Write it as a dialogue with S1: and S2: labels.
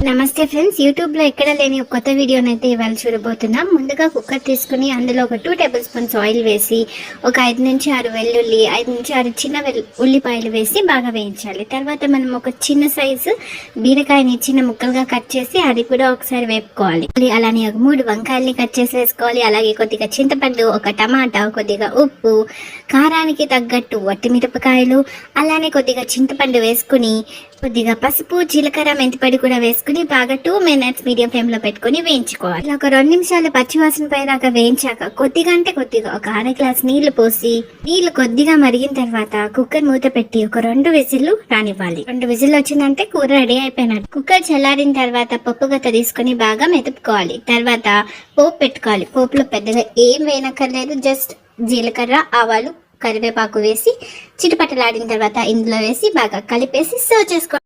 S1: నమస్తే friends, YouTube లో ఎక్కడ లేని ఒక కొత్త వీడియోనైతే ఇవాళ చూడబోతున్నాం. ముందుగా కుక్కర్ తీసుకుని అందులో ఒక 2 టేబుల్ స్పూన్స్ ఆయిల్ వేసి ఒక 5 నుంచి 6 వెల్లుల్లి, 5 నుంచి 6 చిన్న ఉల్లిపాయలు వేసి బాగా వేయించాలి. తర్వాత మనం ఒక చిన్న సైజు బీరకాయని చిన్న ముక్కలుగా కట్ చేసి అది కూడా ఒకసారి వేపుకోవాలి. అలానే ఒక 3 వంకాయల్ని కట్ చేసి వేసుకోవాలి. అలాగే కొద్దిగా చింతపండు, ఒక టమాటా, కొద్దిగా ఉప్పు, కారానికి తగ్గట్టు వట్టిమిరపకాయలు, అలానే కొద్దిగా చింతపండు వేసుకుని కొద్దిగా పసుపు, జీలకర్ర, మెంతిపొడి కూడా వేసుకుని బాగా 2 minutes మీడియం ఫ్లేమ్ లో పెట్టుకుని వేయించుకోవాలి. ఒక 2 నిమిషాలు పచ్చివాసన పైదాకా వేయించాక కొద్దిగా ఒక అర గ్లాస్ నీళ్లు పోసి నీళ్లు కొద్దిగా మరిగిన తర్వాత కుక్కర్ మూత పెట్టి ఒక 2 విజిల్లు రానివ్వాలి. 2 విజిల్లు వచ్చిందంటే కూర రెడీ అయిపోయినట్టు. కుక్కర్ చల్లారిన తర్వాత పప్పు గత తీసుకుని బాగా మెతుపుకోవాలి. తర్వాత పోపు పెట్టుకోవాలి. పోపులో పెద్దగా ఏం వేయనక్కర్లేదు, జస్ట్ జీలకర్ర, ఆవాలు, కరివేపాకు వేసి చిటపటలాడిన తర్వాత ఇందులో వేసి బాగా కలిపేసి సర్వ్ చేసుకోవాలి.